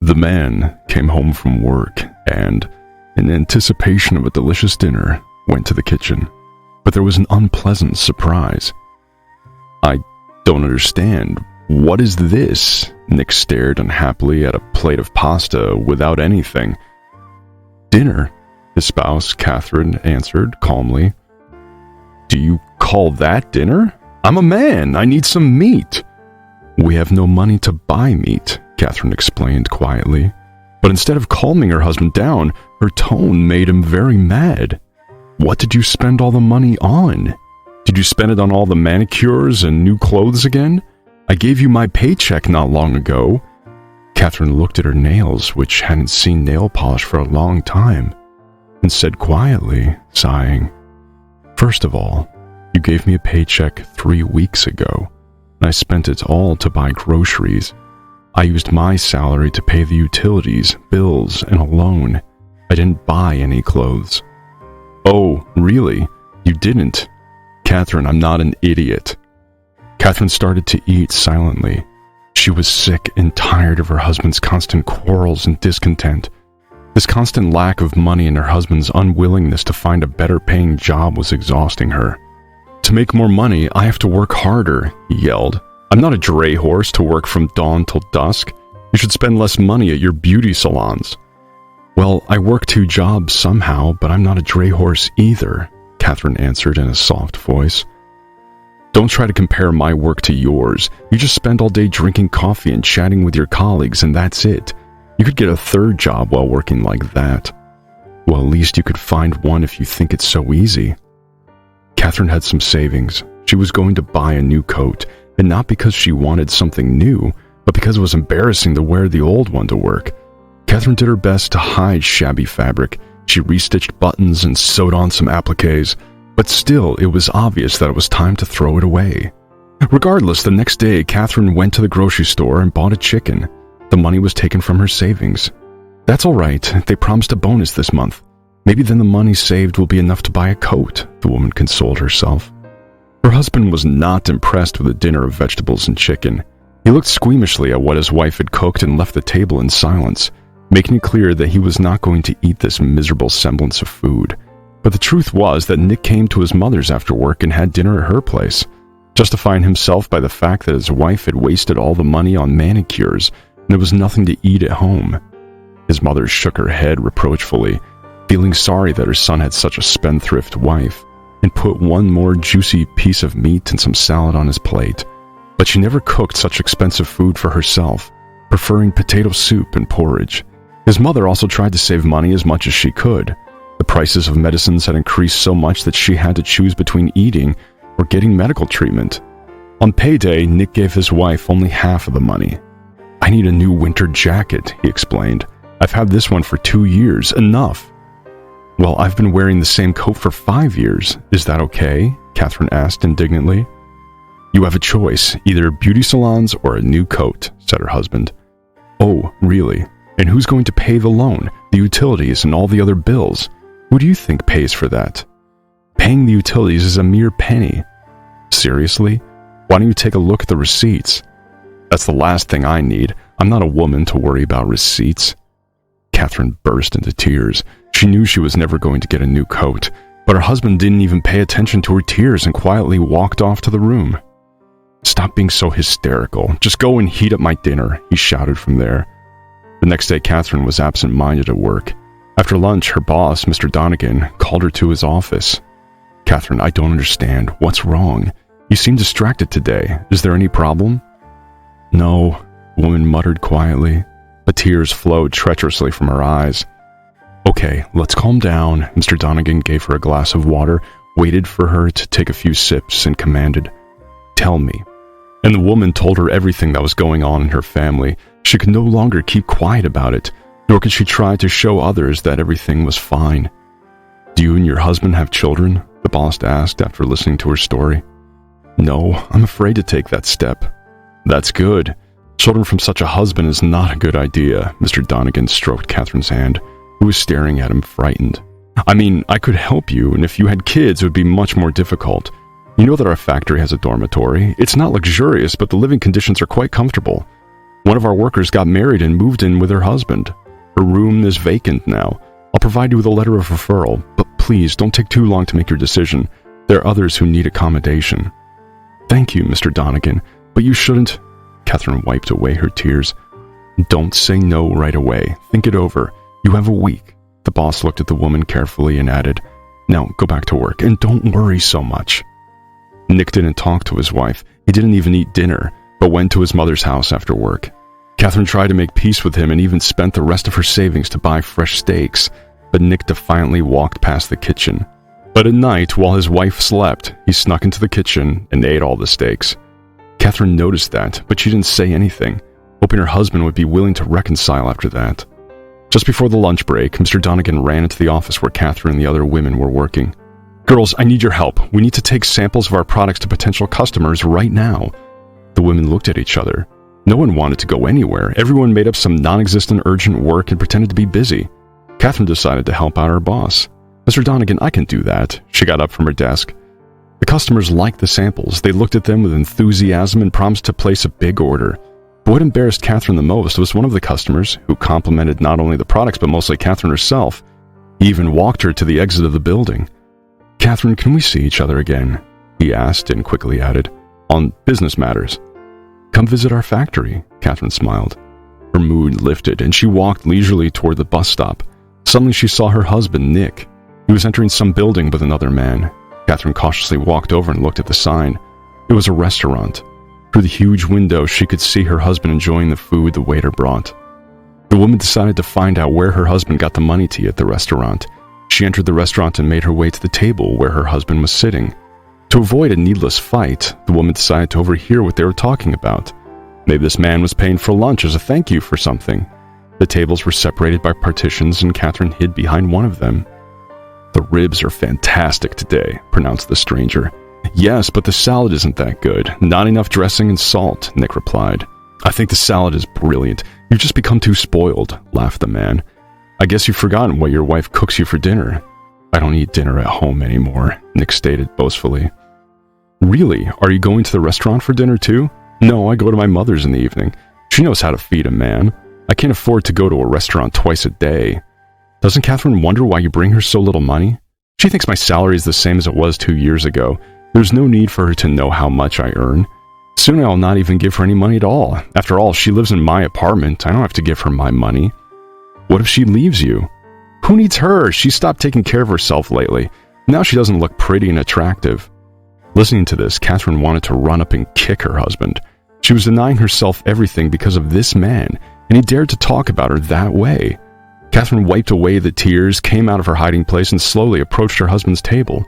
The man came home from work and, in anticipation of a delicious dinner, went to the kitchen. But there was an unpleasant surprise. "I don't understand. What is this?" Nick stared unhappily at a plate of pasta without anything. "Dinner," his spouse, Catherine, answered calmly. "Do you call that dinner? I'm a man. I need some meat." "We have no money to buy meat," Catherine explained quietly. But instead of calming her husband down, her tone made him very mad. "What did you spend all the money on? Did you spend it on all the manicures and new clothes again? I gave you my paycheck not long ago." Catherine looked at her nails, which hadn't seen nail polish for a long time, and said quietly, sighing, "First of all, you gave me a paycheck 3 weeks ago, and I spent it all to buy groceries. I used my salary to pay the utilities, bills, and a loan. I didn't buy any clothes." "Oh, really? You didn't?" "Catherine, I'm not an idiot." Catherine started to eat silently. She was sick and tired of her husband's constant quarrels and discontent. This constant lack of money and her husband's unwillingness to find a better-paying job was exhausting her. "To make more money, I have to work harder," he yelled. "I'm not a dray horse to work from dawn till dusk. You should spend less money at your beauty salons." "Well, I work 2 jobs somehow, but I'm not a dray horse either," Catherine answered in a soft voice. "Don't try to compare my work to yours. You just spend all day drinking coffee and chatting with your colleagues, and that's it. You could get a 3rd job while working like that." "Well, at least you could find one if you think it's so easy." Catherine had some savings. She was going to buy a new coat, and not because she wanted something new, but because it was embarrassing to wear the old one to work. Catherine did her best to hide shabby fabric. She restitched buttons and sewed on some appliques, but still it was obvious that it was time to throw it away. Regardless, the next day, Catherine went to the grocery store and bought a chicken. The money was taken from her savings. "That's all right. They promised a bonus this month. Maybe then the money saved will be enough to buy a coat," the woman consoled herself. Her husband was not impressed with a dinner of vegetables and chicken. He looked squeamishly at what his wife had cooked and left the table in silence, making it clear that he was not going to eat this miserable semblance of food. But the truth was that Nick came to his mother's after work and had dinner at her place, justifying himself by the fact that his wife had wasted all the money on manicures and there was nothing to eat at home. His mother shook her head reproachfully, feeling sorry that her son had such a spendthrift wife, and put one more juicy piece of meat and some salad on his plate. But she never cooked such expensive food for herself, preferring potato soup and porridge. His mother also tried to save money as much as she could. The prices of medicines had increased so much that she had to choose between eating or getting medical treatment. On payday, Nick gave his wife only half of the money. "I need a new winter jacket," he explained. "I've had this one for 2 years. Enough." "Well, I've been wearing the same coat for 5 years. Is that okay?" Catherine asked indignantly. "You have a choice, either beauty salons or a new coat," said her husband. "Oh, really? And who's going to pay the loan, the utilities, and all the other bills? Who do you think pays for that? Paying the utilities is a mere penny." "Seriously? Why don't you take a look at the receipts?" "That's the last thing I need. I'm not a woman to worry about receipts." Catherine burst into tears. She knew she was never going to get a new coat, but her husband didn't even pay attention to her tears and quietly walked off to the room. "Stop being so hysterical. Just go and heat up my dinner," he shouted from there. The next day, Catherine was absent-minded at work. After lunch, her boss, Mr. Donegan, called her to his office. "Catherine, I don't understand. What's wrong? You seem distracted today. Is there any problem?" "No," the woman muttered quietly. The tears flowed treacherously from her eyes. "Okay, let's calm down." Mr. Donegan gave her a glass of water, waited for her to take a few sips, and commanded, "Tell me." And the woman told her everything that was going on in her family. She could no longer keep quiet about it, nor could she try to show others that everything was fine. "Do you and your husband have children?" the boss asked after listening to her story. "No, I'm afraid to take that step." "That's good. Children from such a husband is not a good idea." Mr. Donegan stroked Catherine's hand, who was staring at him frightened. "I mean, I could help you, and if you had kids, it would be much more difficult. You know that our factory has a dormitory. It's not luxurious, but the living conditions are quite comfortable. One of our workers got married and moved in with her husband. Her room is vacant now. I'll provide you with a letter of referral, but please don't take too long to make your decision. There are others who need accommodation." "Thank you, Mr. Donegan, but you shouldn't—" Catherine wiped away her tears. "Don't say no right away. Think it over. You have a week." The boss looked at the woman carefully and added, "Now go back to work, and don't worry so much." Nick didn't talk to his wife. He didn't even eat dinner, but went to his mother's house after work. Catherine tried to make peace with him and even spent the rest of her savings to buy fresh steaks, but Nick defiantly walked past the kitchen. But at night, while his wife slept, he snuck into the kitchen and ate all the steaks. Catherine noticed that, but she didn't say anything, hoping her husband would be willing to reconcile after that. Just before the lunch break, Mr. Donegan ran into the office where Catherine and the other women were working. "Girls, I need your help. We need to take samples of our products to potential customers right now." The women looked at each other. No one wanted to go anywhere. Everyone made up some non-existent urgent work and pretended to be busy. Catherine decided to help out her boss. "Mr. Donegan, I can do that." She got up from her desk. The customers liked the samples. They looked at them with enthusiasm and promised to place a big order. But what embarrassed Catherine the most was one of the customers, who complimented not only the products but mostly Catherine herself. He even walked her to the exit of the building. "Catherine, can we see each other again?" he asked and quickly added, "On business matters." "Come visit our factory," Catherine smiled. Her mood lifted and she walked leisurely toward the bus stop. Suddenly she saw her husband, Nick. He was entering some building with another man. Catherine cautiously walked over and looked at the sign. It was a restaurant. Through the huge window, she could see her husband enjoying the food the waiter brought. The woman decided to find out where her husband got the money to eat at the restaurant. She entered the restaurant and made her way to the table where her husband was sitting. To avoid a needless fight, the woman decided to overhear what they were talking about. Maybe this man was paying for lunch as a thank you for something. The tables were separated by partitions and Catherine hid behind one of them. "The ribs are fantastic today," pronounced the stranger. "Yes, but the salad isn't that good. Not enough dressing and salt," Nick replied. "I think the salad is brilliant. You've just become too spoiled," laughed the man. "I guess you've forgotten what your wife cooks you for dinner." "I don't eat dinner at home anymore," Nick stated boastfully. "Really? Are you going to the restaurant for dinner too?" "No, I go to my mother's in the evening. She knows how to feed a man. I can't afford to go to a restaurant twice a day." "Doesn't Catherine wonder why you bring her so little money? She thinks my salary is the same as it was 2 years ago. There's no need for her to know how much I earn. Soon I'll not even give her any money at all. After all, she lives in my apartment. I don't have to give her my money." "What if she leaves you?" "Who needs her? She stopped taking care of herself lately. Now she doesn't look pretty and attractive." Listening to this, Catherine wanted to run up and kick her husband. She was denying herself everything because of this man, and he dared to talk about her that way. Catherine wiped away the tears, came out of her hiding place, and slowly approached her husband's table.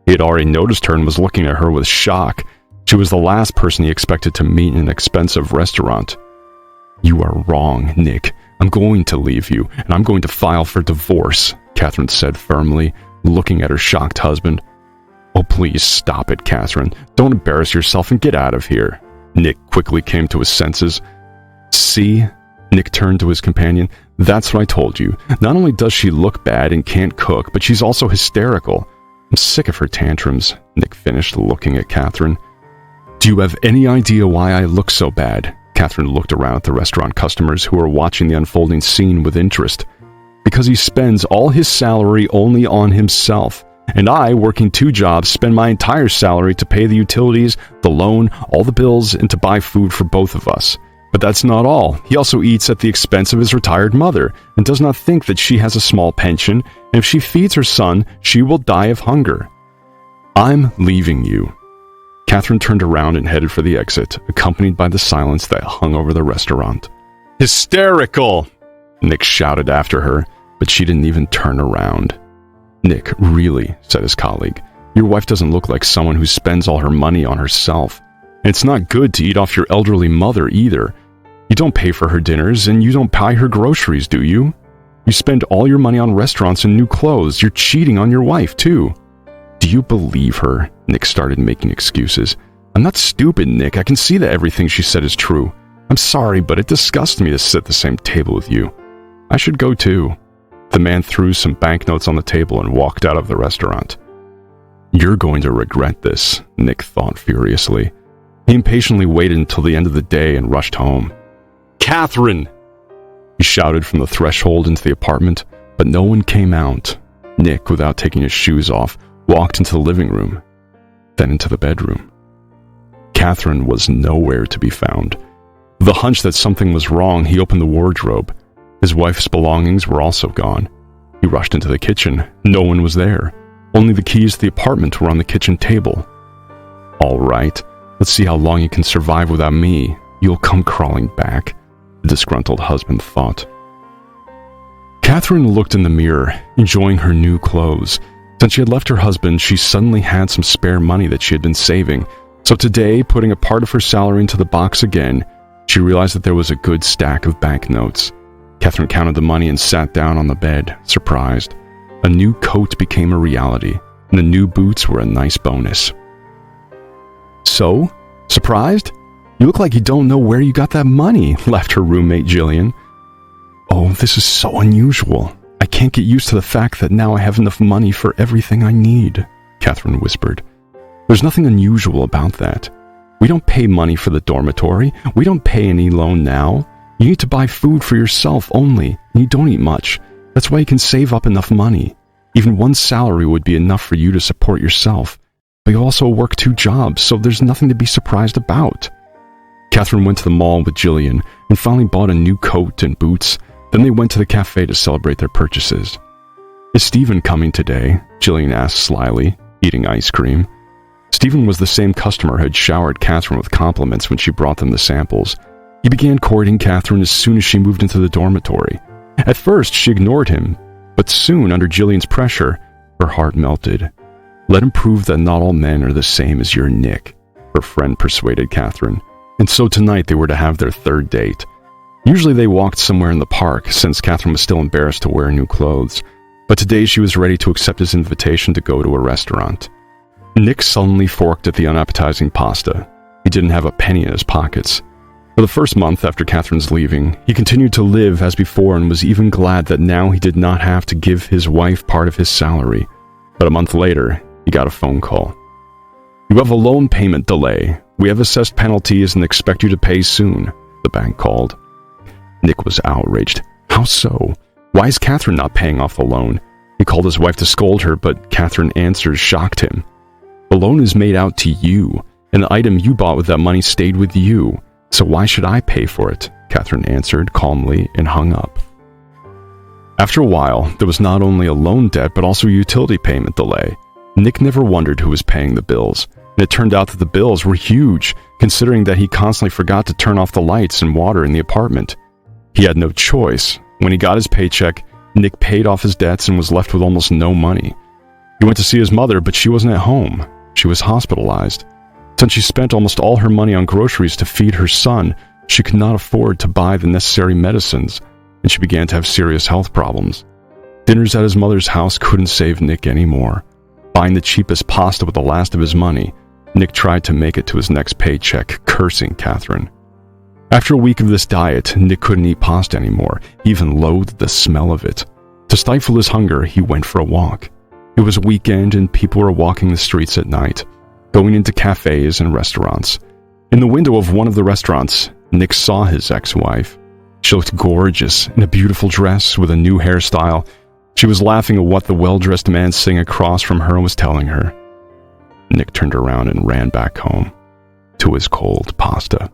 He had already noticed her and was looking at her with shock. She was the last person he expected to meet in an expensive restaurant. "You are wrong, Nick. I'm going to leave you, and I'm going to file for divorce," Catherine said firmly, looking at her shocked husband. "Oh, please stop it, Catherine. Don't embarrass yourself and get out of here." Nick quickly came to his senses. "See?" Nick turned to his companion. "That's what I told you. Not only does she look bad and can't cook, but she's also hysterical. I'm sick of her tantrums," Nick finished, looking at Catherine. "Do you have any idea why I look so bad?" Catherine looked around at the restaurant customers who were watching the unfolding scene with interest. "Because he spends all his salary only on himself. And I, working 2 jobs, spend my entire salary to pay the utilities, the loan, all the bills, and to buy food for both of us. But that's not all. He also eats at the expense of his retired mother and does not think that she has a small pension, and if she feeds her son, she will die of hunger. I'm leaving you." Catherine turned around and headed for the exit, accompanied by the silence that hung over the restaurant. "Hysterical!" Nick shouted after her, but she didn't even turn around. "Nick, really," said his colleague, "your wife doesn't look like someone who spends all her money on herself. And it's not good to eat off your elderly mother either. You don't pay for her dinners, and you don't buy her groceries, do you? You spend all your money on restaurants and new clothes. You're cheating on your wife, too." "Do you believe her?" Nick started making excuses. "I'm not stupid, Nick. I can see that everything she said is true. I'm sorry, but it disgusts me to sit at the same table with you. I should go, too." The man threw some banknotes on the table and walked out of the restaurant. "You're going to regret this," Nick thought furiously. He impatiently waited until the end of the day and rushed home. Catherine!" He shouted from the threshold into the apartment, but no one came out. Nick, without taking his shoes off, walked into the living room, then into the bedroom. Catherine was nowhere to be found. With a hunch that something was wrong, he opened the wardrobe. His wife's belongings were also gone. He rushed into the kitchen. No one was there. Only the keys to the apartment were on the kitchen table. "All right, let's see how long you can survive without me. You'll come crawling back," the disgruntled husband thought. Catherine looked in the mirror, enjoying her new clothes. Since she had left her husband, she suddenly had some spare money that she had been saving. So today, putting a part of her salary into the box again, she realized that there was a good stack of banknotes. Catherine counted the money and sat down on the bed, surprised. A new coat became a reality, and the new boots were a nice bonus. "So? Surprised? You look like you don't know where you got that money," laughed her roommate Jillian. "Oh, this is so unusual. I can't get used to the fact that now I have enough money for everything I need," Catherine whispered. "There's nothing unusual about that. We don't pay money for the dormitory. We don't pay any loan now. You need to buy food for yourself only, and you don't eat much. That's why you can save up enough money. Even one salary would be enough for you to support yourself. But you also work 2 jobs, so there's nothing to be surprised about." Catherine went to the mall with Jillian and finally bought a new coat and boots. Then they went to the cafe to celebrate their purchases. "Is Stephen coming today?" Jillian asked slyly, eating ice cream. Stephen was the same customer who had showered Catherine with compliments when she brought them the samples. He began courting Catherine as soon as she moved into the dormitory. At first, she ignored him, but soon, under Jillian's pressure, her heart melted. "Let him prove that not all men are the same as your Nick," her friend persuaded Catherine. And so tonight they were to have their 3rd date. Usually they walked somewhere in the park, since Catherine was still embarrassed to wear new clothes. But today she was ready to accept his invitation to go to a restaurant. Nick sullenly forked at the unappetizing pasta. He didn't have a penny in his pockets. For the first month after Catherine's leaving, he continued to live as before and was even glad that now he did not have to give his wife part of his salary. But a month later, he got a phone call. "You have a loan payment delay. We have assessed penalties and expect you to pay soon," the bank called. Nick was outraged. How so? Why is Catherine not paying off the loan? He called his wife to scold her, but Catherine's answers shocked him. "The loan is made out to you, and the item you bought with that money stayed with you. So why should I pay for it?" Catherine answered calmly and hung up. After a while, there was not only a loan debt but also a utility payment delay. Nick never wondered who was paying the bills, and it turned out that the bills were huge, considering that he constantly forgot to turn off the lights and water in the apartment. He had no choice. When he got his paycheck, Nick paid off his debts and was left with almost no money. He went to see his mother, but she wasn't at home. She was hospitalized. Since she spent almost all her money on groceries to feed her son, she could not afford to buy the necessary medicines, and she began to have serious health problems. Dinners at his mother's house couldn't save Nick anymore. Buying the cheapest pasta with the last of his money, Nick tried to make it to his next paycheck, cursing Catherine. After a week of this diet, Nick couldn't eat pasta anymore. He even loathed the smell of it. To stifle his hunger, he went for a walk. It was a weekend and people were walking the streets at night, going into cafes and restaurants. In the window of one of the restaurants, Nick saw his ex-wife. She looked gorgeous in a beautiful dress with a new hairstyle. She was laughing at what the well-dressed man sitting across from her was telling her. Nick turned around and ran back home to his cold pasta.